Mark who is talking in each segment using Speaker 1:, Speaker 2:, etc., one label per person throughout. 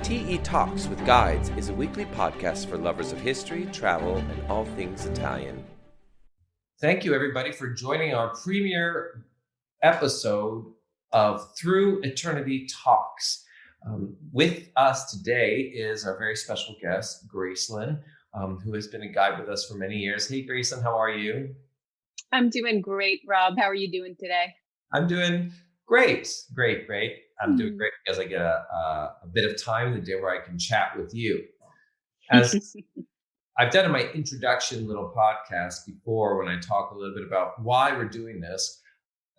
Speaker 1: TE Talks with Guides is a weekly podcast for lovers of history, travel, and all things Italian. Thank you, everybody, for joining our premiere episode of Through Eternity Talks. With us today is our very special guest, Gracelyn, who has been a guide with us for many years. Hey, Gracelyn, how are you?
Speaker 2: I'm doing great, Rob. How are you doing today?
Speaker 1: I'm doing great. I'm doing great because I get a bit of time in the day where I can chat with you. As I've done in my introduction little podcast before, when I talk a little bit about why we're doing this,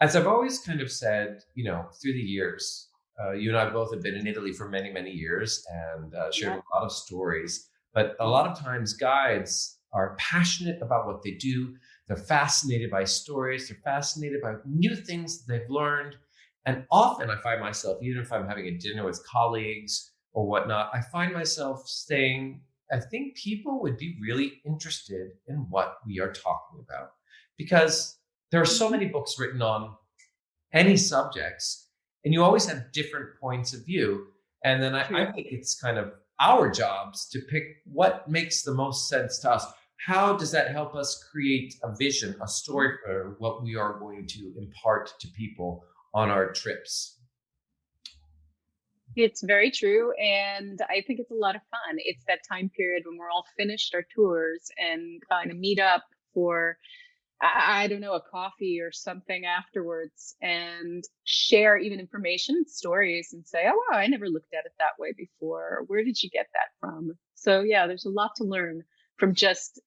Speaker 1: as I've always kind of said, through the years, you and I both have been in Italy for many, many years and shared a lot of stories. But a lot of times guides are passionate about what they do. They're fascinated by stories. They're fascinated by new things they've learned. And often I find myself, even if I'm having a dinner with colleagues or whatnot, I find myself saying, I think people would be really interested in what we are talking about. Because there are so many books written on any subjects, and you always have different points of view. And then I think it's kind of our jobs to pick what makes the most sense to us. How does that help us create a vision, a story for what we are going to impart to people on our trips?
Speaker 2: It's very true. And I think it's a lot of fun. It's that time period when we're all finished our tours and kind of meet up for, I don't know, a coffee or something afterwards and share even information, stories, and say, oh, wow, I never looked at it that way before. Where did you get that from? So yeah, there's a lot to learn from just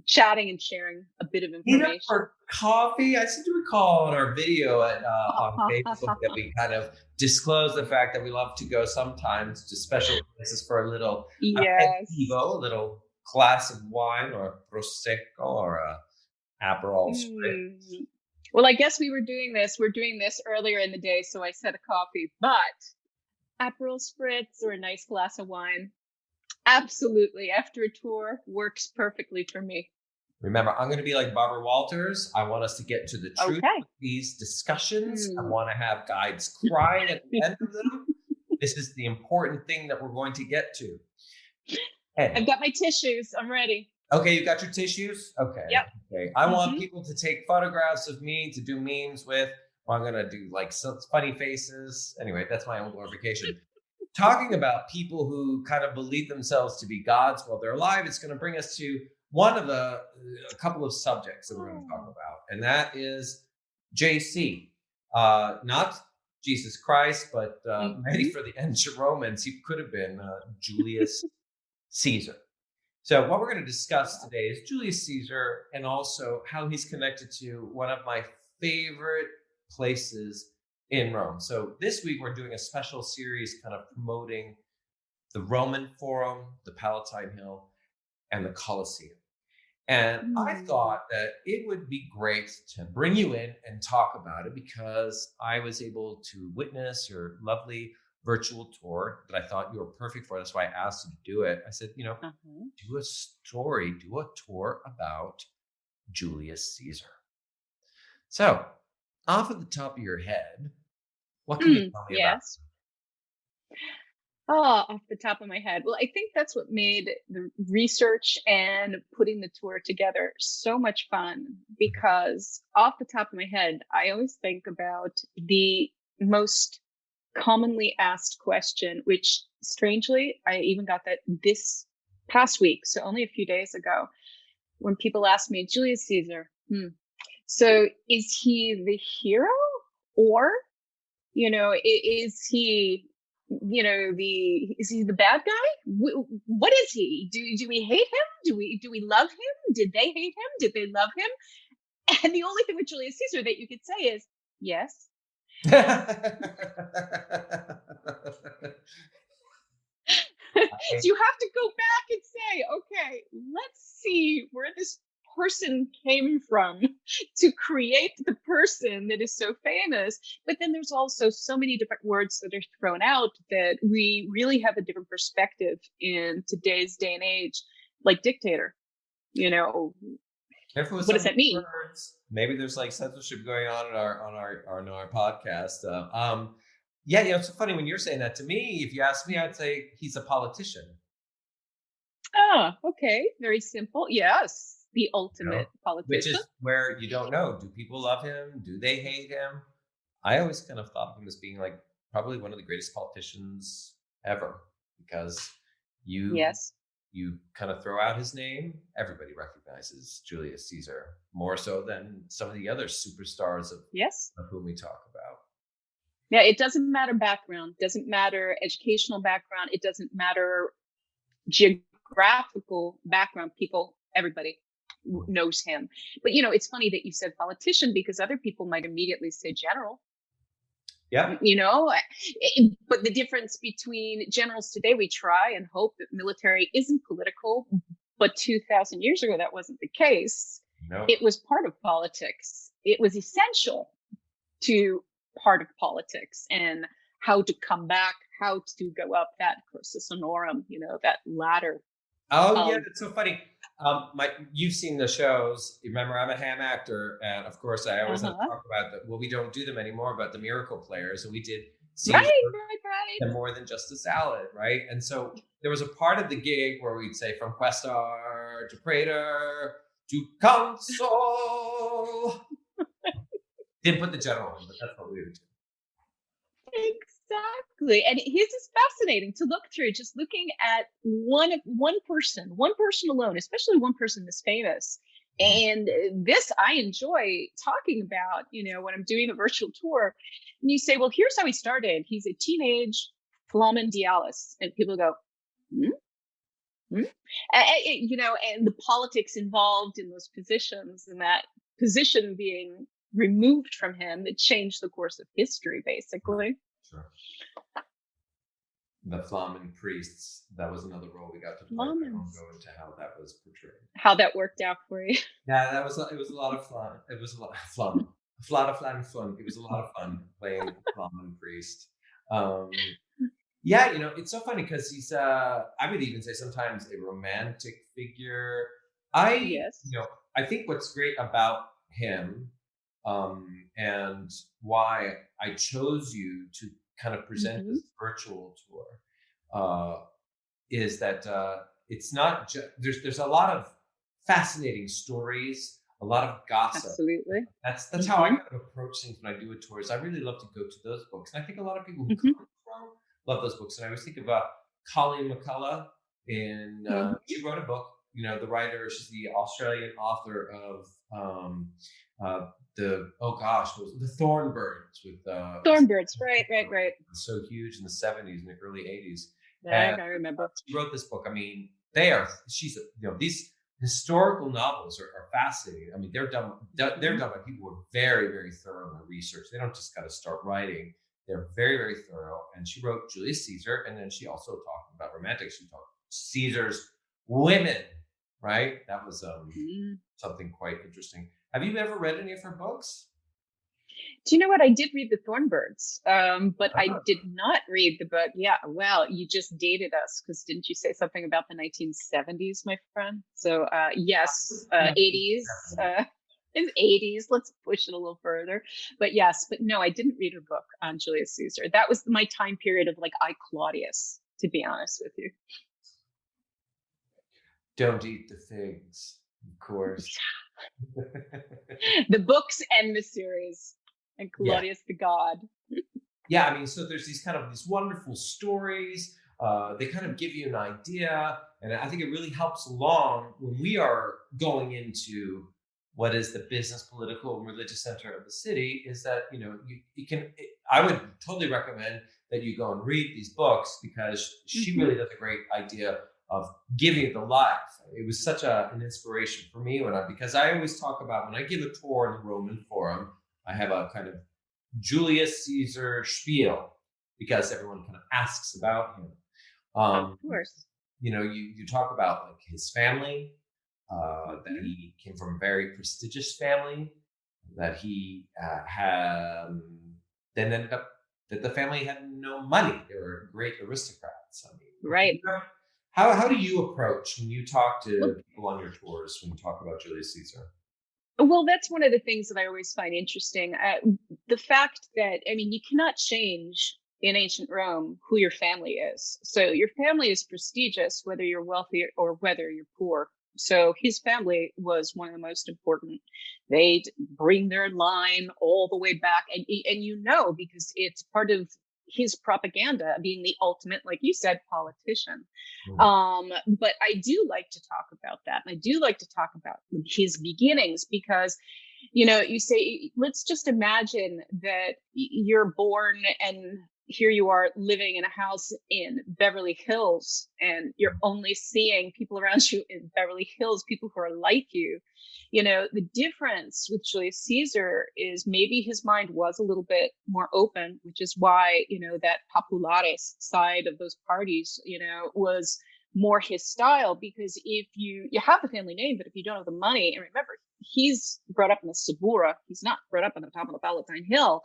Speaker 2: chatting and sharing a bit of information.
Speaker 1: For coffee, I seem to recall in our video on Facebook that we kind of disclose the fact that we love to go sometimes to special places for a little aperitivo, a little glass of wine or a prosecco or a Aperol spritz.
Speaker 2: Well, I guess we're doing this earlier in the day, so I said a coffee, but Aperol spritz or a nice glass of wine, absolutely, after a tour, works perfectly for me.
Speaker 1: Remember, I'm going to be like Barbara Walters. I want us to get to the truth of these discussions. I want to have guides crying at the end of them. This is the important thing that we're going to get to. Hey.
Speaker 2: I've got my tissues. I'm ready.
Speaker 1: Okay, you got your tissues? Okay.
Speaker 2: Yep.
Speaker 1: Okay. I want people to take photographs of me to do memes with. I'm going to do like some funny faces. Anyway, that's my own glorification. Talking about people who kind of believe themselves to be gods while they're alive, it's going to bring us to one of a couple of subjects that we're going to talk about, and that is JC. Not Jesus Christ, but maybe for the ancient Romans, he could have been Julius Caesar. So what we're going to discuss today is Julius Caesar and also how he's connected to one of my favorite places in Rome. So this week we're doing a special series kind of promoting the Roman Forum, the Palatine Hill, and the Colosseum. And I thought that it would be great to bring you in and talk about it because I was able to witness your lovely virtual tour that I thought you were perfect for. That's why I asked you to do it. I said, do a tour about Julius Caesar. So off at the top of your head, what can you tell me about?
Speaker 2: Oh, off the top of my head. Well, I think that's what made the research and putting the tour together so much fun because off the top of my head, I always think about the most commonly asked question, which strangely, I even got that this past week. So only a few days ago when people asked me, Julius Caesar. So is he the hero or, is he... is he the bad guy? What is he? Do we hate him? Do we love him? Did they hate him? Did they love him? And the only thing with Julius Caesar that you could say is yes. You have to go back and say, okay, let's see where this person came from to create the person that is so famous. But then there's also so many different words that are thrown out that we really have a different perspective in today's day and age, like dictator. What does that mean?
Speaker 1: Words, maybe there's like censorship going on our podcast. Yeah, it's so funny when you're saying that to me. If you ask me, I'd say he's a politician.
Speaker 2: Ah, okay. Very simple. Yes. The
Speaker 1: You know,
Speaker 2: ultimate
Speaker 1: which
Speaker 2: politician.
Speaker 1: is where you don't know. Do people love him? Do they hate him? I always kind of thought of him as being like probably one of the greatest politicians ever because you
Speaker 2: Yes.
Speaker 1: you kind of throw out his name, everybody recognizes Julius Caesar more so than some of the other superstars
Speaker 2: Yes.
Speaker 1: of whom we talk about.
Speaker 2: Yeah, it doesn't matter background, doesn't matter educational background, it doesn't matter geographical background. People, everybody knows him. But it's funny that you said politician because other people might immediately say general.
Speaker 1: Yeah.
Speaker 2: you know but the difference between generals today, we try and hope that military isn't political, but 2000 years ago that wasn't the case.
Speaker 1: No.
Speaker 2: It was part of politics. It was essential to part of politics and how to come back, how to go up that cursus honorum, that ladder
Speaker 1: Oh yeah,
Speaker 2: of
Speaker 1: that's so funny. You've seen the shows. Remember, I'm a ham actor, and of course, I always have to
Speaker 2: uh-huh
Speaker 1: talk about that. Well, we don't do them anymore, but the miracle players, and we did Caesar
Speaker 2: right.
Speaker 1: and more than just a salad, right? And so there was a part of the gig where we'd say from Questar to Praetor to Consul. Didn't put the general in, but that's what we would do.
Speaker 2: Exactly. And his is fascinating to look through, just looking at one person alone, especially one person this famous.
Speaker 1: Mhm.
Speaker 2: And this I enjoy talking about, when I'm doing a virtual tour. And you say, well, here's how he started. He's a teenage Flamen Dialis. And people go, hmm? Hmm? And the politics involved in those positions, and that position being removed from him that changed the course of history, basically.
Speaker 1: Sure. The Flamen priests. That was another role we got to play. I won't
Speaker 2: Moments.
Speaker 1: go into how that was portrayed.
Speaker 2: How that worked out for you.
Speaker 1: Yeah, it was a lot of fun. It was a lot of fun. A lot of fun. It was a lot of fun playing Common Priest. Um, yeah, it's so funny because he's I would even say sometimes a romantic figure. I
Speaker 2: Yes.
Speaker 1: I think what's great about him, and why I chose you to kind of present
Speaker 2: Hmm.
Speaker 1: this virtual tour, is that it's not just there's a lot of fascinating stories, a lot of gossip.
Speaker 2: Absolutely.
Speaker 1: That's how I
Speaker 2: Hmm.
Speaker 1: kind of approach things when I do a tour. Is I really love to go to those books, and I think a lot of people who
Speaker 2: Hmm.
Speaker 1: come from love those books. And I always think about Colleen McCullough. In
Speaker 2: Hmm.
Speaker 1: She wrote a book. The writer. She's the Australian author of the oh gosh, what was it? The Thornbirds with
Speaker 2: Thornbirds. Right.
Speaker 1: so huge in the 70s and the early 80s.
Speaker 2: Right. I remember.
Speaker 1: She wrote this book. I mean, they are. These historical novels are fascinating. I mean, they're done. They're
Speaker 2: Hmm.
Speaker 1: done by people who are very, very thorough in their research. They don't just kind of start writing. They're very, very thorough. And she wrote Julius Caesar, and then she also talked about romantics. She talked Caesar's women. Right. That was
Speaker 2: Hmm.
Speaker 1: something quite interesting. Have you ever read any of her books?
Speaker 2: Do you know what? I did read the Thornbirds, but I
Speaker 1: Oh,
Speaker 2: did not read the book. Yeah, well, you just dated us because didn't you say something about the 1970s, my friend? So, yes, 80s,
Speaker 1: 1970.
Speaker 2: in 80s. Let's push it a little further. But yes, but no, I didn't read her book on Julius Caesar. That was my time period of like I Claudius, to be honest with you.
Speaker 1: Don't eat the figs, of course.
Speaker 2: The books and the series, and
Speaker 1: Yeah.
Speaker 2: Claudius the God.
Speaker 1: Yeah, I mean, so there's these wonderful stories. They kind of give you an idea, and I think it really helps along when we are going into what is the business, political, and religious center of the city. Is that you can? I would totally recommend that you go and read these books because she
Speaker 2: Hmm.
Speaker 1: really does a great idea of giving it the life. It was such an inspiration for me because I always talk about when I give a tour in the Roman Forum, I have a kind of Julius Caesar spiel because everyone kind of asks about him.
Speaker 2: Of
Speaker 1: Um,
Speaker 2: course.
Speaker 1: you talk about like his family, that
Speaker 2: Hmm.
Speaker 1: he came from a very prestigious family, that he had then ended up that the family had no money. They were great aristocrats. I mean,
Speaker 2: Right.
Speaker 1: how do you approach when you talk
Speaker 2: Well,
Speaker 1: to people on your tours when you talk about Julius Caesar?
Speaker 2: Well, that's one of the things that I always find interesting. The fact that, I mean, you cannot change in ancient Rome who your family is. So your family is prestigious, whether you're wealthy or whether you're poor. So his family was one of the most important. They'd bring their line all the way back. And you know, because it's part of his propaganda, being the ultimate, like you said, politician.
Speaker 1: Mm.
Speaker 2: But I do like to talk about that. And I do like to talk about his beginnings because, you know, you say, let's just imagine that you're born and here you are living in a house in Beverly Hills, and you're only seeing people around you in Beverly Hills, people who are like you. You know, the difference with Julius Caesar is maybe his mind was a little bit more open, which is why, you know, that popularis side of those parties, you know, was more his style. Because if you have the family name, but if you don't have the money, and remember, he's brought up in the Subura, he's not brought up on the top of the Palatine Hill.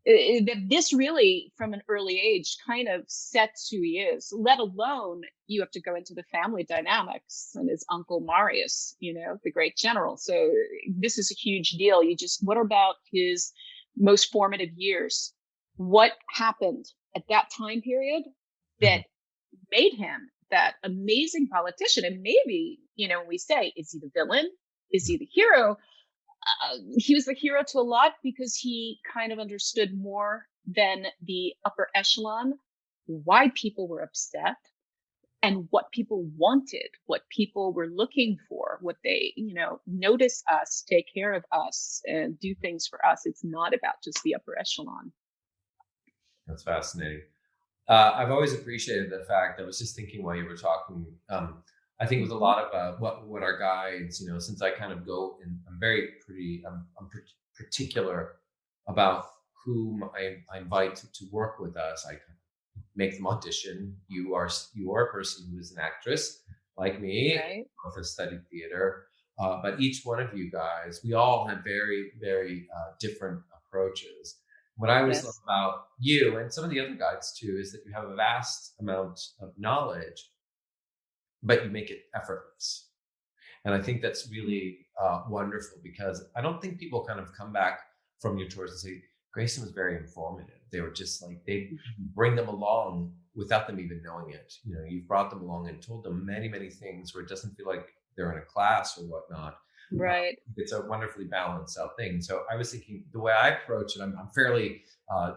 Speaker 2: That this really, from an early age, kind of sets who he is, let alone you have to go into the family dynamics and his uncle Marius, you know, the great general. So this is a huge deal. What about his most formative years? What happened at that time period that made him that amazing politician? And maybe, you know, when we say, is he the villain? Is he the hero? He was the hero to a lot because he kind of understood more than the upper echelon why people were upset and what people wanted, what people were looking for, what they, you know, notice us, take care of us, and do things for us. It's not about just the upper echelon.
Speaker 1: That's fascinating. I've always appreciated the fact, I was just thinking while you were talking, I think with a lot of what our guides, you know, since I kind of go and I'm particular about whom I invite to work with us. I make them audition. You are a person who is an actress like me,
Speaker 2: Right.
Speaker 1: both have studied theater, but each one of you guys, we all have very, very different approaches. What I always love
Speaker 2: Yes.
Speaker 1: about you and some of the other guides too is that you have a vast amount of knowledge, but you make it effortless. And I think that's really wonderful, because I don't think people kind of come back from your tours and say, Grayson was very informative. They were just like, they bring them along without them even knowing it. You know, you've brought them along and told them many, many things where it doesn't feel like they're in a class or whatnot.
Speaker 2: Right.
Speaker 1: It's a wonderfully balanced out thing. So I was thinking the way I approach it, I'm fairly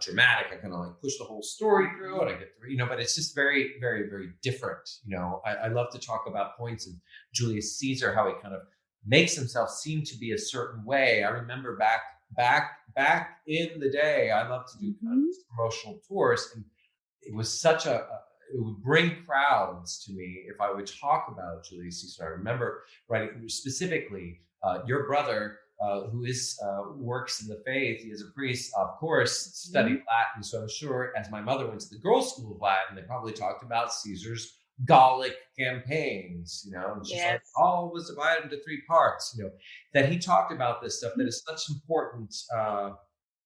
Speaker 1: dramatic. I kind of like push the whole story through and I get through, you know, but it's just very, very, very different. You know, I love to talk about points of Julius Caesar, how he kind of makes himself seem to be a certain way. I remember back in the day, I loved to do kind of these promotional tours, and it was such it would bring crowds to me if I would talk about Julius Caesar. I remember writing specifically your brother, who works in the faith. He is a priest, of course, studied Latin. So I'm sure, as my mother went to the girls' school of Latin, they probably talked about Caesar's Gallic campaigns, you know, and she's like,
Speaker 2: Yes.
Speaker 1: all was divided into three parts, you know, that he talked about this stuff that is such important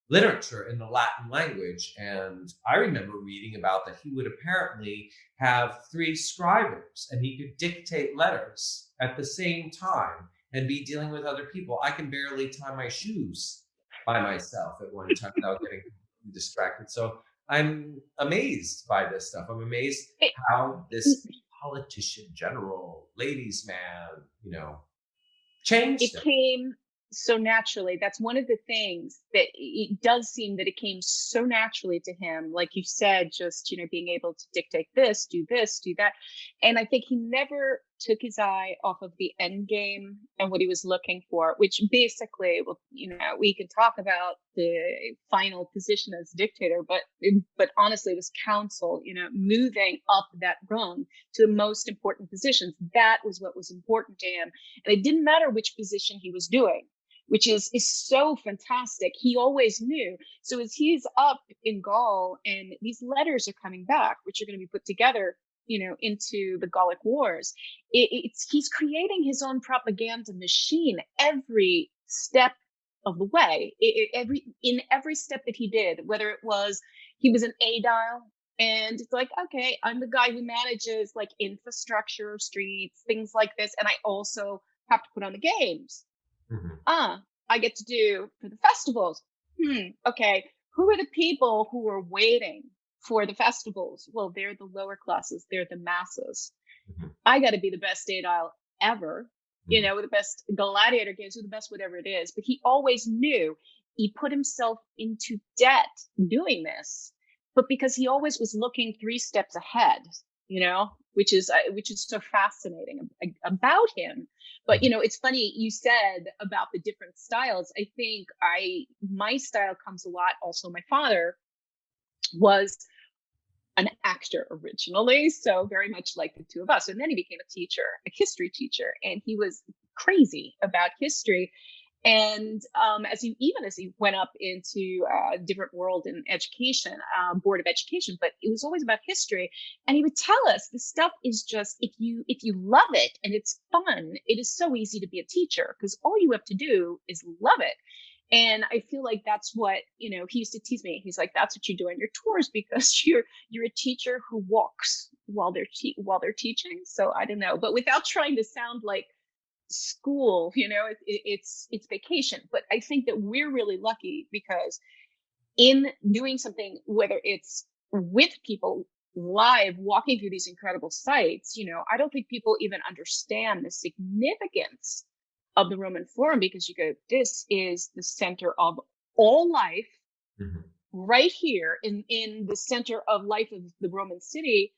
Speaker 1: literature in the Latin language. And I remember reading about that he would apparently have three scribers and he could dictate letters at the same time and be dealing with other people. I can barely tie my shoes by myself at one time without getting distracted. So I'm amazed by this stuff. I'm amazed
Speaker 2: It,
Speaker 1: how this politician, general, ladies' man, you know, changed
Speaker 2: it
Speaker 1: him.
Speaker 2: came so naturally. That's one of the things that it does seem that it came so naturally to him. Like you said, just, you know, being able to dictate this, do that. And I think he never took his eye off of the end game and what he was looking for, which basically, well, you know, we can talk about the final position as dictator, but honestly, it was counsel, you know, moving up that rung to the most important positions. That was what was important to him. And it didn't matter which position he was doing, which is so fantastic. He always knew. So as he's up in Gaul and these letters are coming back, which are going to be put together, you know, into the Gallic Wars, he's creating his own propaganda machine every step of the way. In every step that he did, whether it was he was an aedile, and it's like, okay, I'm the guy who manages like infrastructure, streets, things like this, and I also have to put on the games.
Speaker 1: Mhm.
Speaker 2: I get to do for the festivals. Okay, who are the people who are waiting for the festivals. Well, they're the lower classes, they're the masses.
Speaker 1: Mhm.
Speaker 2: I got to be the best Adile ever,
Speaker 1: Mhm.
Speaker 2: with the best gladiator games, with the best whatever it is. But he always knew he put himself into debt doing this, but because he always was looking 3 steps ahead, which is so fascinating about him. But
Speaker 1: Mhm.
Speaker 2: it's funny you said about the different styles. I think my style comes a lot. Also, my father was an actor originally, so very much like the two of us. And then he became a teacher, a history teacher, and he was crazy about history. And as he went up into a different world in education, board of education, but it was always about history. And he would tell us this stuff is just, if you love it and it's fun, it is so easy to be a teacher because all you have to do is love it. And I feel like that's what, he used to tease me. He's like, that's what you do on your tours because you're a teacher who walks while they're teaching. So I don't know, but without trying to sound like school, it's vacation. But I think that we're really lucky because in doing something, whether it's with people live walking through these incredible sites, I don't think people even understand the significance of the Roman Forum because you go, this is the center of all life
Speaker 1: Mhm.
Speaker 2: right here in the center of life of the Roman city.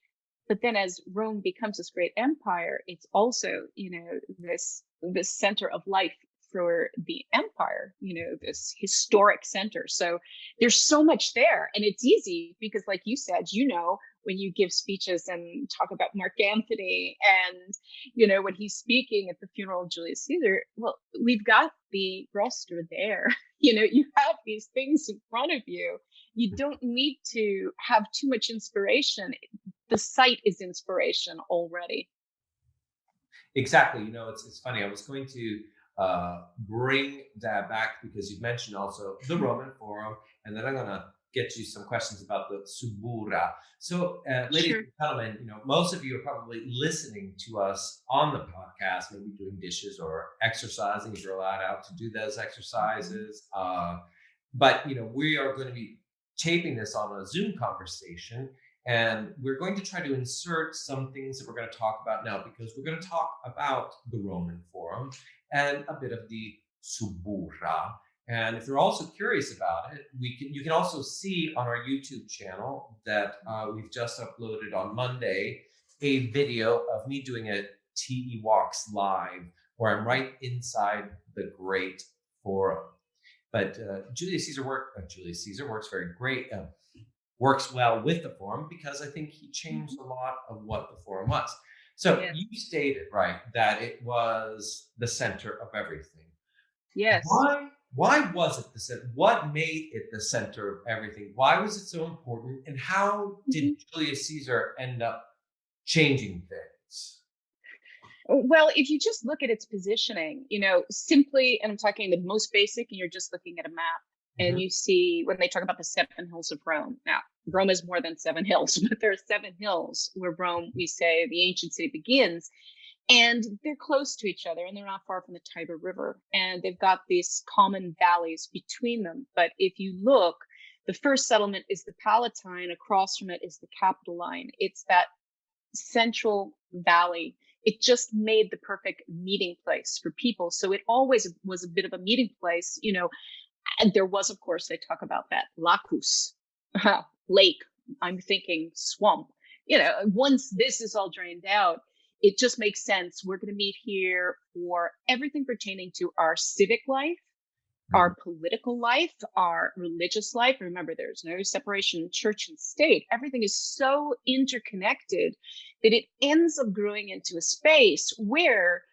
Speaker 2: But then as Rome becomes this great empire, it's also, this center of life for the empire, this historic center. So there's so much there. And it's easy because, like you said, when you give speeches and talk about Mark Antony and, when he's speaking at the funeral of Julius Caesar, well, we've got the roster there. You have these things in front of you. You don't need to have too much inspiration. The site is inspiration already.
Speaker 1: Exactly. It's funny. I was going to bring that back because you mentioned also the Roman Forum, and then I'm going to get you some questions about the Subura. So, ladies
Speaker 2: Sure.
Speaker 1: and gentlemen, most of you are probably listening to us on the podcast, maybe doing dishes or exercising if you're allowed out to do those exercises. But we are going to be taping this on a Zoom conversation, and we're going to try to insert some things that we're going to talk about now because we're going to talk about the Roman Forum and a bit of the Subura. And if you're also curious about it, you can also see on our YouTube channel that we've just uploaded on Monday a video of me doing a TE Walks live where I'm right inside the Great Forum. But Julius Caesar works very great. Works well with the forum because I think he changed
Speaker 2: Mhm.
Speaker 1: a lot of what the forum was. So
Speaker 2: Yes.
Speaker 1: you stated right that it was the center of everything.
Speaker 2: Yes.
Speaker 1: Why was it the center? What made it the center of everything? Why was it so important? And how did
Speaker 2: Mhm.
Speaker 1: Julius Caesar end up changing things?
Speaker 2: Well, if you just look at its positioning, simply, and I'm talking the most basic, and you're just looking at a map and
Speaker 1: Mhm.
Speaker 2: you see when they talk about the 7 hills of Rome. Now, Rome is more than 7 hills, but there are 7 hills where Rome, we say, the ancient city begins. And they're close to each other and they're not far from the Tiber River. And they've got these common valleys between them. But if you look, the first settlement is the Palatine. Across from it is the Capitoline. It's that central valley. It just made the perfect meeting place for people. So it always was a bit of a meeting place, and there was, of course, they talk about that lacus, lake. I'm thinking swamp. Once this is all drained out, it just makes sense. We're going to meet here for everything pertaining to our civic life,
Speaker 1: Mhm.
Speaker 2: our political life, our religious life. Remember, there's no separation in church and state. Everything is so interconnected that it ends up growing into a space where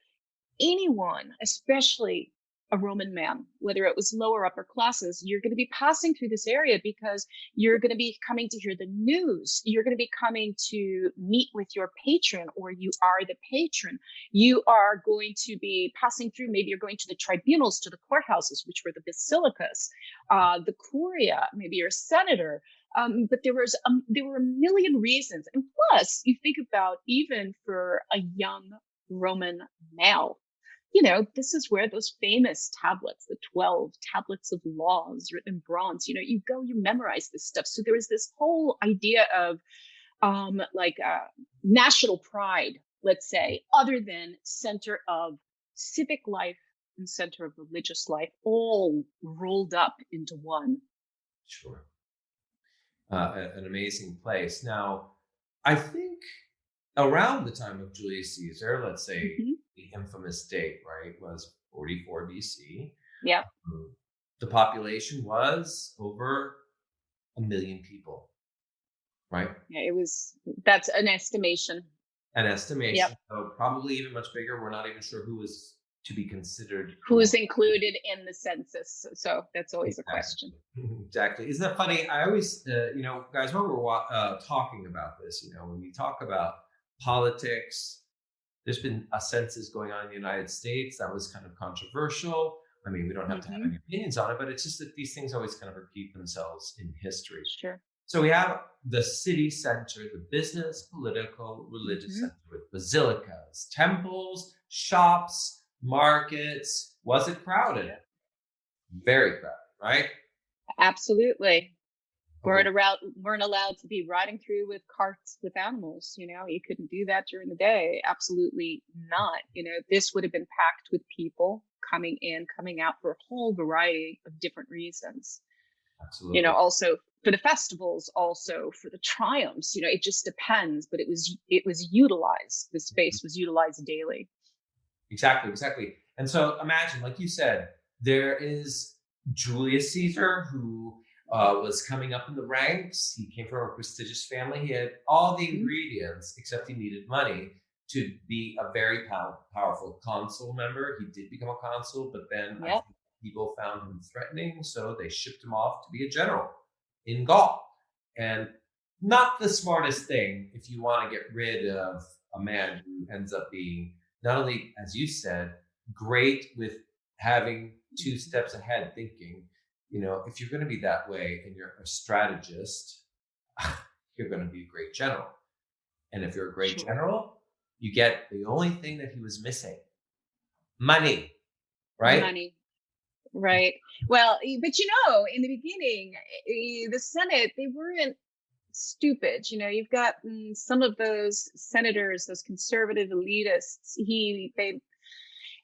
Speaker 2: anyone, especially a Roman man, whether it was lower or upper classes, you're going to be passing through this area because you're going to be coming to hear the news. You're going to be coming to meet with your patron, or you are the patron. You are going to be passing through. Maybe you're going to the tribunals, to the courthouses, which were the basilicas, the curia. Maybe you're a senator. But there were a million reasons, and plus, you think about even for a young Roman male this is where those famous tablets, the 12 tablets of laws written in bronze, you go, you memorize this stuff. So there was this whole idea of like national pride, let's say, other than center of civic life and center of religious life, all rolled up into one.
Speaker 1: Sure. An amazing place. Now, I think around the time of Julius Caesar, let's say
Speaker 2: Mm-hmm.
Speaker 1: the infamous date, right, was 44 BC.
Speaker 2: Yep.
Speaker 1: The population was over 1 million people, right?
Speaker 2: Yeah, that's an estimation.
Speaker 1: An
Speaker 2: Yep.
Speaker 1: estimation, so probably even much bigger. We're not even sure who was to be considered.
Speaker 2: Who's included in the census? So that's always a
Speaker 1: Exactly.
Speaker 2: question.
Speaker 1: Exactly. Isn't that funny? I always, guys, while we're talking about this, when we talk about politics, there's been a census going on in the United States that was kind of controversial. I mean, we don't have to have
Speaker 2: Mm-hmm.
Speaker 1: any opinions on it, but it's just that these things always kind of repeat themselves in history.
Speaker 2: Sure.
Speaker 1: So we have the city center, the business, political, religious
Speaker 2: Mm-hmm.
Speaker 1: center with basilicas, temples, shops, markets. Was it crowded?
Speaker 2: Yep.
Speaker 1: Very crowded, right?
Speaker 2: Absolutely.
Speaker 1: Okay.
Speaker 2: Weren't allowed to be riding through with carts with animals. You couldn't do that during the day. Absolutely not. This would have been packed with people coming in, coming out for a whole variety of different reasons.
Speaker 1: Absolutely.
Speaker 2: Also for the festivals, also for the triumphs. It just depends. But it was utilized. The space was utilized daily.
Speaker 1: Exactly. And so imagine, like you said, there is Julius Caesar who was coming up in the ranks. He came from a prestigious family. He had all the
Speaker 2: Mm-hmm.
Speaker 1: ingredients, except he needed money to be a very powerful consul member. He did become a consul, but then I
Speaker 2: Yep.
Speaker 1: think people found him threatening, so they shipped him off to be a general in Gaul. And not the smartest thing if you want to get rid of a man who ends up being not only, as you said, great with having two steps ahead thinking, if you're going to be that way and you're a strategist, you're going to be a great general. And if you're a great
Speaker 2: Sure.
Speaker 1: general, you get the only thing that he was missing: money, right?
Speaker 2: Money. Right. Well, but in the beginning, the Senate, they weren't stupid. You've got some of those senators, those conservative elitists.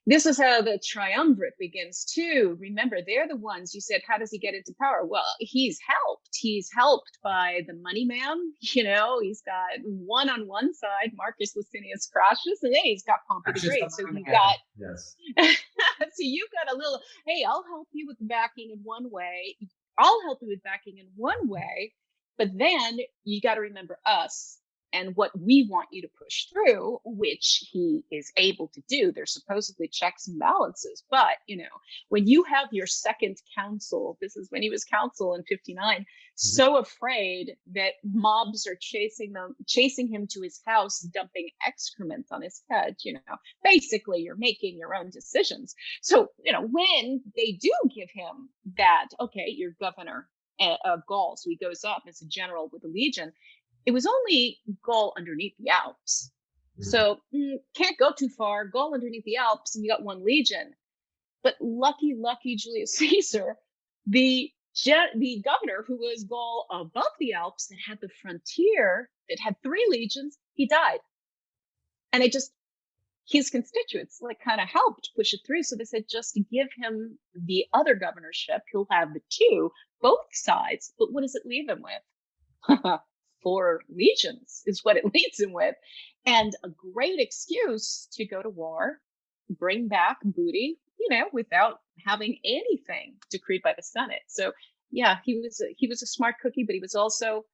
Speaker 2: This is how the triumvirate begins too. Remember, they're the ones you said, how does he get into power? Well, he's helped. He's helped by the money man. He's got one on one side, Marcus Licinius Crassus, and then he's got Pompey the Great. So you've got,
Speaker 1: yes.
Speaker 2: so you've got a little, hey, I'll help you with backing in one way. I'll help you with backing in one way. But then you got to remember us and what we want you to push through, which he is able to do. There's supposedly checks and balances. But, when you have your second council, this is when he was council in 59, so afraid that mobs are chasing him to his house, dumping excrement on his head, basically you're making your own decisions. So, when they do give him that, okay, you're governor of Gaul, so he goes up as a general with a legion. It was only Gaul underneath the Alps. So can't go too far. Gaul underneath the Alps, and you got one legion. But lucky Julius Caesar, the governor who was Gaul above the Alps that had the frontier, that had 3 legions, he died. And his constituents kind of helped push it through. So they said, just to give him the other governorship, he'll have the 2, both sides. But what does it leave him with? 4 legions is what it leaves him with, and a great excuse to go to war, bring back booty, without having anything decreed by the Senate. So yeah, he was a smart cookie, but he was also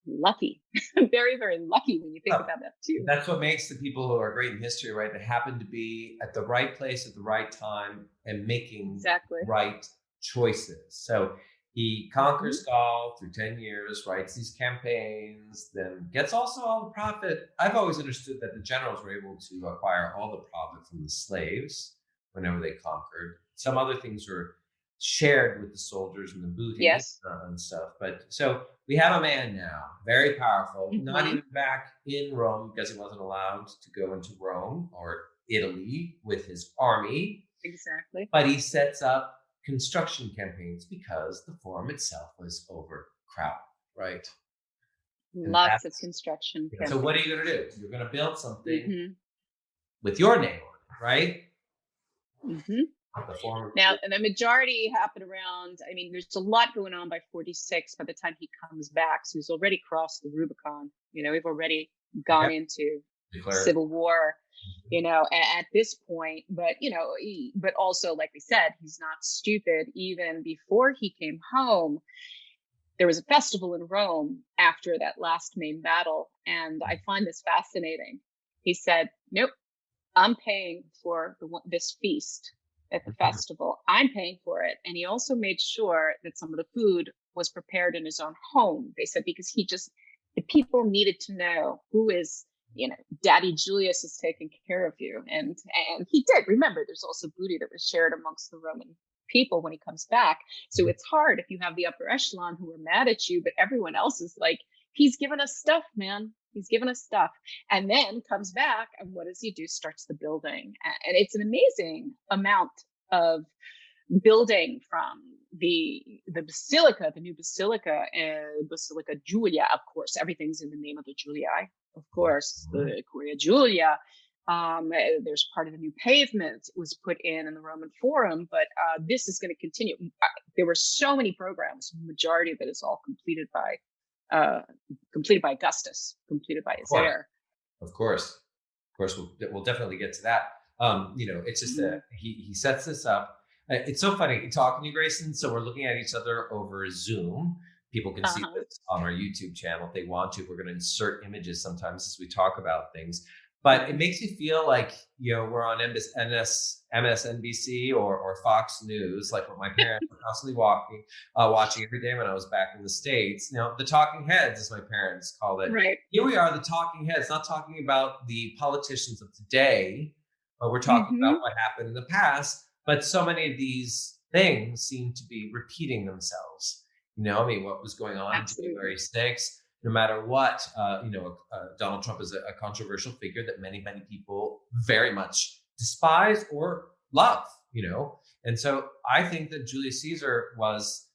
Speaker 2: lucky. Very, very lucky when you think about that too.
Speaker 1: That's what makes the people who are great in history, right? They happen to be at the right place at the right time and making right choices. So he conquers Gaul through 10 years, writes these campaigns, then gets also all the profit. I've always understood that the generals were able to acquire all the profit from the slaves whenever they conquered. Some other things were shared with the soldiers and the booty and stuff. But so we have a man now, very powerful, not even back in Rome because he wasn't allowed to go into Rome or Italy with his army,
Speaker 2: Exactly.
Speaker 1: but he sets up construction campaigns because the forum itself was overcrowded, right? And
Speaker 2: Lots of
Speaker 1: that's,
Speaker 2: construction
Speaker 1: so what are
Speaker 2: campaigns.
Speaker 1: you going to do? You're going to build something
Speaker 2: Hmm.
Speaker 1: with your name on it, right?
Speaker 2: Hmm.
Speaker 1: The forum.
Speaker 2: Now, and the majority happened around, I mean, there's a lot going on by 46 by the time he comes back. So he's already crossed the Rubicon. We've already gone
Speaker 1: Yep,
Speaker 2: into
Speaker 1: declared.
Speaker 2: civil war, at this point. But, but also, like we said, he's not stupid. Even before he came home, there was a festival in Rome after that last main battle. And I find this fascinating. He said, nope, I'm paying for this feast at the festival. I'm paying for it. And he also made sure that some of the food was prepared in his own home. They said because the people needed to know who is, Daddy Julius is taking care of you. And he did. Remember, there's also booty that was shared amongst the Roman people when he comes back. So it's hard if you have the upper echelon who are mad at you, but everyone else is like, he's given us stuff, man. He's given us stuff. And then comes back, and what does he do? Starts the building. And it's an amazing amount of building from the basilica, the new basilica, Basilica Julia, of course. Everything's in the name of the Julii, of course, the Curia Julia. There's part of the new pavement was put in the Roman Forum, but this is going to continue. There were so many programs. The majority of it is all completed by Augustus, completed by his heir.
Speaker 1: Of course, we'll definitely get to that. It's just that he sets this up. It's so funny talking to you, Grayson. So we're looking at each other over Zoom. People can see this on our YouTube channel if they want to. We're going to insert images sometimes as we talk about things. But it makes me feel like, we're on MSNBC or Fox News, like what my parents were constantly watching every day when I was back in the States. The talking heads, as my parents called it.
Speaker 2: Right.
Speaker 1: Here we are, the talking heads, not talking about the politicians of today, but we're talking about what happened in the past. But so many of these things seem to be repeating themselves. What was going on on January 6th, no matter what, Donald Trump is a controversial figure that many, many people very much despise or love, And so I think that Julius Caesar was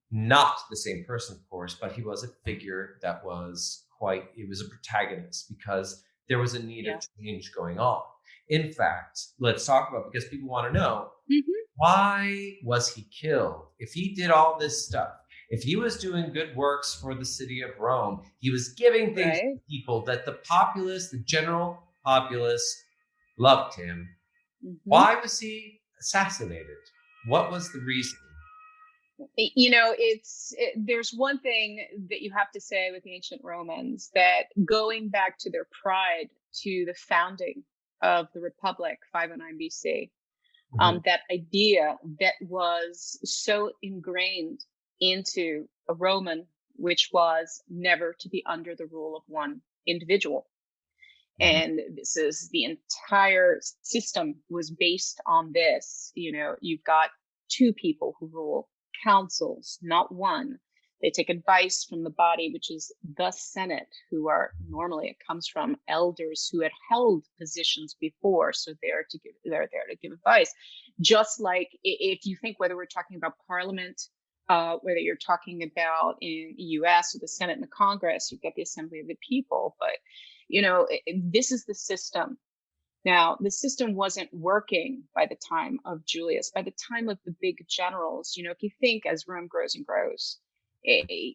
Speaker 1: not the same person, of course, but he was a figure that was it was a protagonist because there was a need of change going on. In fact, let's talk about, because people want to know, why was he killed? If he did all this stuff, if he was doing good works for the city of Rome, he was giving things to people that the populace, the general populace, loved him. Why was he assassinated? What was the reason?
Speaker 2: There's one thing that you have to say with the ancient Romans, that going back to their pride, to the founding of the Republic, 509 BC, that idea that was so ingrained into a Roman, which was never to be under the rule of one individual. And this is the entire system was based on this. You've got two people who rule, councils, not one. They take advice from the body, which is the Senate, who are normally, it comes from elders who had held positions before. So they're there to give advice. Just like if you think whether we're talking about Parliament, whether you're talking about in the US or the Senate and the Congress, you've got the Assembly of the People. But, this is the system. Now, the system wasn't working by the time of Julius, by the time of the big generals. If you think as Rome grows and grows,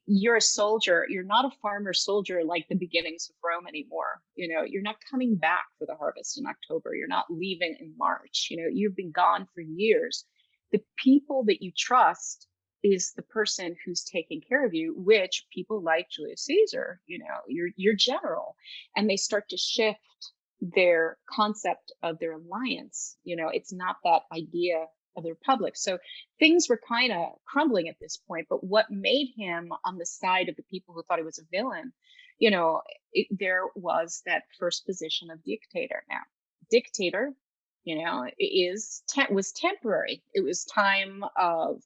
Speaker 2: you're a soldier. You're not a farmer soldier like the beginnings of Rome anymore. You're not coming back for the harvest in October. You're not leaving in March. You've been gone for years. The people that you trust is the person who's taking care of you, which people like Julius Caesar, your general, and they start to shift their concept of their alliance. It's not that idea of the Republic. So things were kind of crumbling at this point. But what made him on the side of the people who thought he was a villain, there was that first position of dictator. Now, dictator, was temporary. It was time of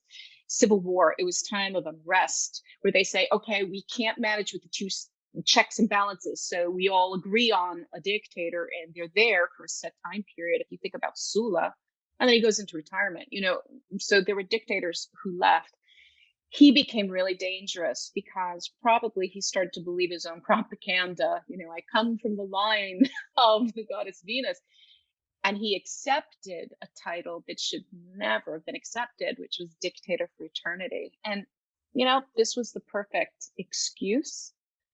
Speaker 2: civil war. It was time of unrest where they say, okay, we can't manage with the checks and balances. So we all agree on a dictator, and they're there for a set time period. If you think about Sulla, and then he goes into retirement, so there were dictators who left. He became really dangerous because probably he started to believe his own propaganda. I come from the line of the goddess Venus. And he accepted a title that should never have been accepted, which was dictator for eternity. And, this was the perfect excuse,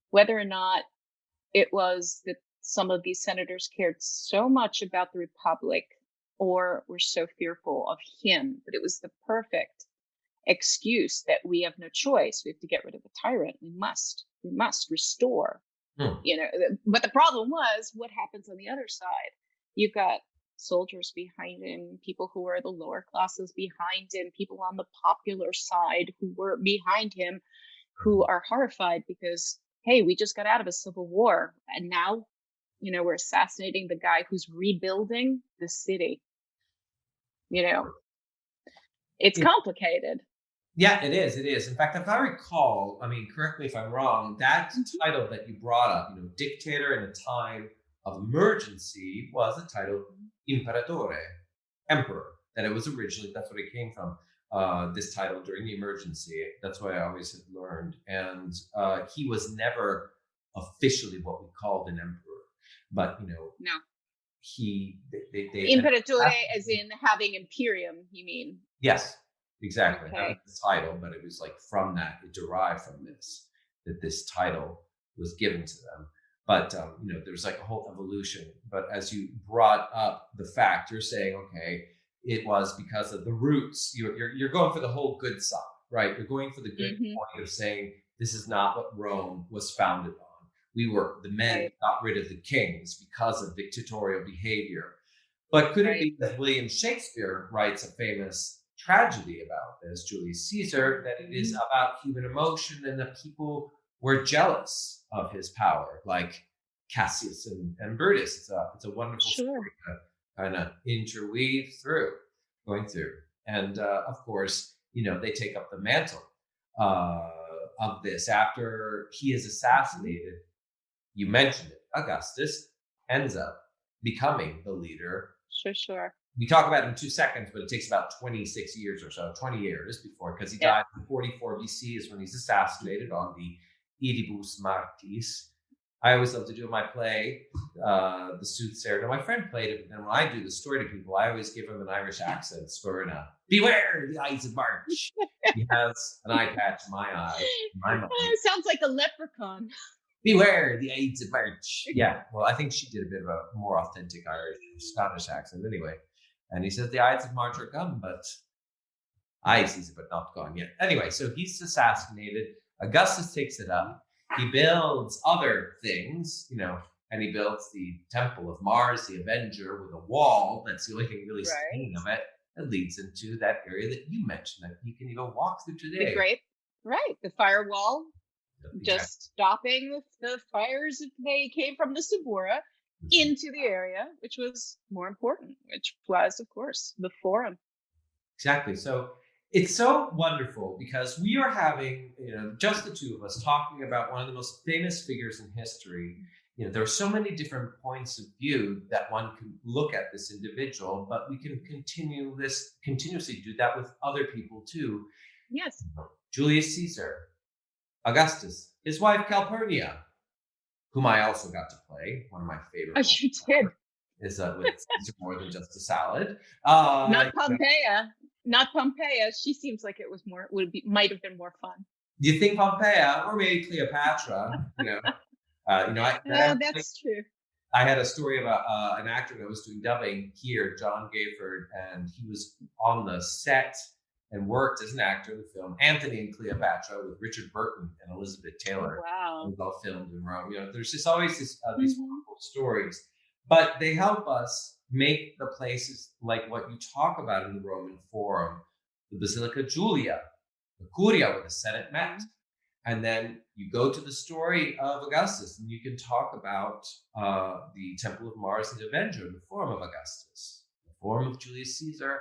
Speaker 2: whether or not it was that some of these senators cared so much about the Republic or were so fearful of him. But it was the perfect excuse that we have no choice. We have to get rid of the tyrant. We must restore. But the problem was, what happens on the other side? You've got soldiers behind him, people who are the lower classes behind him, people on the popular side who were behind him, who are horrified because, hey, we just got out of a civil war, and now, we're assassinating the guy who's rebuilding the city. It's complicated.
Speaker 1: Yeah, it is. It is. In fact, if I recall, correct me if I'm wrong, that title that you brought up, dictator in a time of emergency, was the title Imperatore, emperor. That it was originally, that's what it came from, this title during the emergency. That's what I always had learned. And he was never officially what we called an emperor. But,
Speaker 2: No.
Speaker 1: They
Speaker 2: Imperatore as in having imperium, you mean?
Speaker 1: Yes. Exactly.
Speaker 2: Okay.
Speaker 1: Not the title, but it was like from that, it derived from this title was given to them. But, there's like a whole evolution. But as you brought up the fact, you're saying, okay, it was because of the roots. You're going for the whole good side, right? You're going for the good point of saying, this is not what Rome was founded on. The men got rid of the kings because of dictatorial behavior. But could it be that William Shakespeare writes a famous tragedy about this, Julius Caesar, that it is about human emotion and that people were jealous of his power, like Cassius and Brutus. It's a wonderful story to kind of interweave going through. And of course, they take up the mantle of this after he is assassinated. You mentioned it. Augustus ends up becoming the leader.
Speaker 2: Sure.
Speaker 1: We talk about it in 2 seconds, but it takes about 26 years or so, 20 years before, because he died in 44 BC is when he's assassinated on the Idibus Martis. I always love to do in my play, The Soothsayer. Now, my friend played it, but then when I do the story to people, I always give him an Irish accent, swearing out, beware the Ides of March. He has an eye patch in my eye.
Speaker 2: It sounds like a leprechaun.
Speaker 1: Beware the Ides of March. Yeah, well, I think she did a bit of a more authentic Irish, Scottish accent anyway. And he says the Ides of March are come, but I sees it, but not gone yet. Anyway, so he's assassinated. Augustus takes it up. He builds other things, and he builds the Temple of Mars, the Avenger, with a wall. That's the only thing really standing of it. That leads into that area that you mentioned that you can even walk through today.
Speaker 2: The firewall, just stopping the fires if they came from the Subura into the area, which was more important, which was, of course, the Forum.
Speaker 1: Exactly. So it's so wonderful because we are having, just the two of us talking about one of the most famous figures in history. There are so many different points of view that one can look at this individual, but we can continuously do that with other people too.
Speaker 2: Yes.
Speaker 1: Julius Caesar, Augustus, his wife Calpurnia, whom I also got to play, one of my favorite.
Speaker 2: Oh, you did.
Speaker 1: Is with Caesar More Than Just a Salad.
Speaker 2: Not Pompeia. Not Pompeia. She seems like it was might have been more fun.
Speaker 1: Do you think Pompeia or maybe Cleopatra?
Speaker 2: That's true.
Speaker 1: I had a story about an actor that was doing dubbing here, John Gayford, and he was on the set and worked as an actor in the film Antony and Cleopatra with Richard Burton and Elizabeth Taylor.
Speaker 2: Wow.
Speaker 1: It was all filmed in Rome. There's just always these wonderful stories, but they help us make the places like what you talk about in the Roman Forum, the Basilica Julia, the Curia where the Senate met. And then you go to the story of Augustus and you can talk about the Temple of Mars and Avenger, the Forum of Augustus, the Forum of Julius Caesar,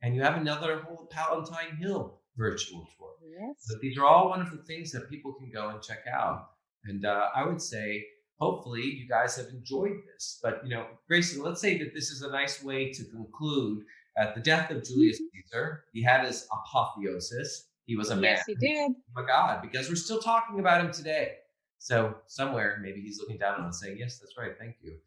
Speaker 1: and you have another whole Palatine Hill virtual tour.
Speaker 2: Yes.
Speaker 1: So these are all wonderful things that people can go and check out. And I would say, hopefully, you guys have enjoyed this. But, Grayson, let's say that this is a nice way to conclude. At the death of Julius Caesar, he had his apotheosis. He was a man.
Speaker 2: Yes, he did.
Speaker 1: Oh my God, because we're still talking about him today. So somewhere, maybe he's looking down on us saying, yes, that's right. Thank you.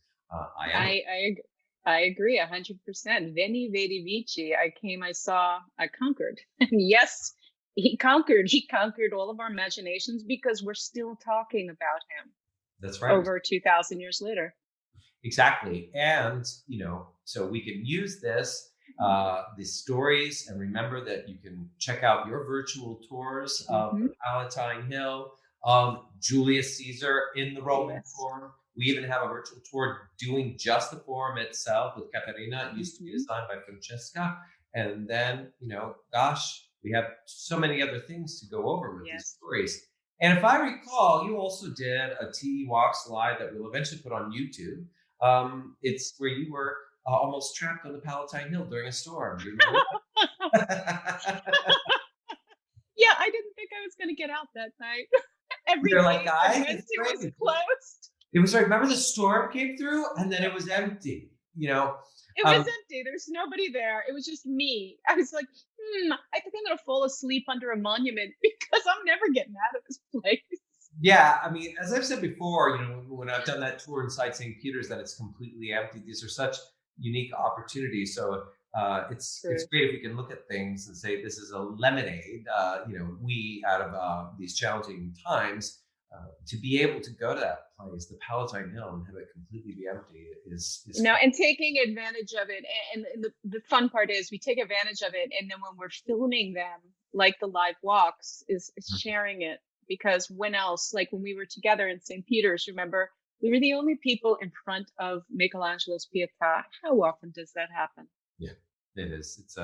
Speaker 2: I agree 100%. Veni, vidi, vici. I came, I saw, I conquered. And yes, he conquered. He conquered all of our imaginations because we're still talking about him.
Speaker 1: That's right.
Speaker 2: Over 2,000 years later.
Speaker 1: Exactly. And, so we can use these stories, and remember that you can check out your virtual tours of the Palatine Hill, of Julius Caesar in the Roman Forum. We even have a virtual tour doing just the forum itself with Caterina. It used to be designed by Francesca. And then, we have so many other things to go over with these stories. And if I recall, you also did a TE Walks Live that we'll eventually put on YouTube. It's where you were almost trapped on the Palatine Hill during a storm. Do you remember that?
Speaker 2: Yeah, I didn't think I was going to get out that night. Everything was closed.
Speaker 1: It was right. Remember the storm came through and then it was empty.
Speaker 2: It was empty. There's nobody there. It was just me. I was like, I think I'm going to fall asleep under a monument because I'm never getting out of this place.
Speaker 1: Yeah, I mean, as I've said before, when I've done that tour inside St. Peter's, that it's completely empty. These are such unique opportunities. So it's great if we can look at things and say this is a lemonade. We out of these challenging times. To be able to go to that place, the Palatine Hill, and have it completely be empty is
Speaker 2: and taking advantage of it. And the fun part is we take advantage of it, and then when we're filming them, like the live walks, is sharing it. Because when else, like when we were together in St. Peter's, remember, we were the only people in front of Michelangelo's Pietà. How often does that happen?
Speaker 1: Yeah, it is. It's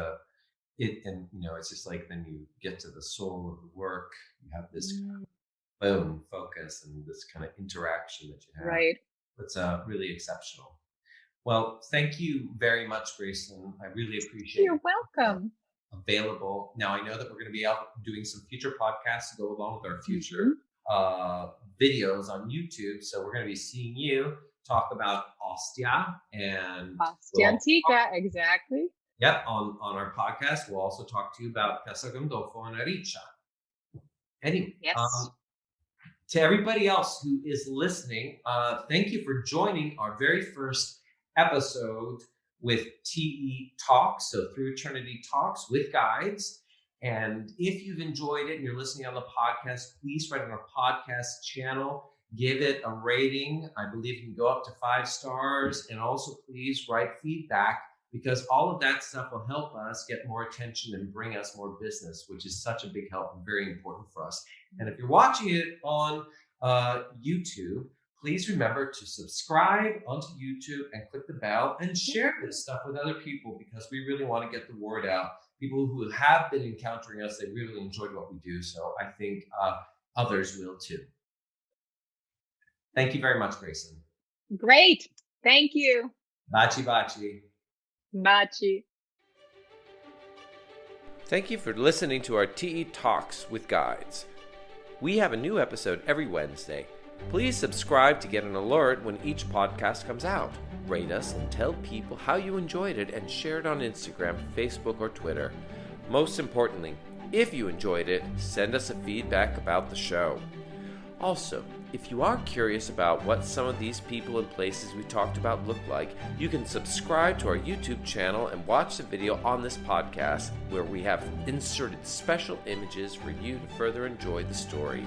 Speaker 1: just like then you get to the soul of the work. You have this boom focus and this kind of interaction that you have.
Speaker 2: Right.
Speaker 1: It's really exceptional. Well, thank you very much, Gracelyn. I really appreciate it.
Speaker 2: You're welcome.
Speaker 1: Available. Now, I know that we're going to be out doing some future podcasts to go along with our future videos on YouTube. So we're going to be seeing you talk about Ostia and
Speaker 2: Ostia Antica, exactly.
Speaker 1: Yep, on our podcast. We'll also talk to you about Casa Gandolfo and Ariccia. Anyway, to everybody else who is listening, thank you for joining our very first episode with TE Talks, so Through Eternity Talks with Guides. And if you've enjoyed it and you're listening on the podcast, please write on our podcast channel, give it a rating. I believe you can go up to 5 stars, and also please write feedback, because all of that stuff will help us get more attention and bring us more business, which is such a big help and very important for us. And if you're watching it on YouTube, please remember to subscribe onto YouTube and click the bell and share this stuff with other people, because we really want to get the word out. People who have been encountering us, they really enjoyed what we do. So I think others will too. Thank you very much, Gracelyn.
Speaker 2: Great. Thank you.
Speaker 1: Baci, baci.
Speaker 2: Baci.
Speaker 3: Thank you for listening to our TE Talks with Guides. We have a new episode every Wednesday. Please subscribe to get an alert when each podcast comes out. Rate us and tell people how you enjoyed it, and share it on Instagram, Facebook, or Twitter. Most importantly, if you enjoyed it, send us a feedback about the show. Also, if you are curious about what some of these people and places we talked about look like, you can subscribe to our YouTube channel and watch the video on this podcast, where we have inserted special images for you to further enjoy the story.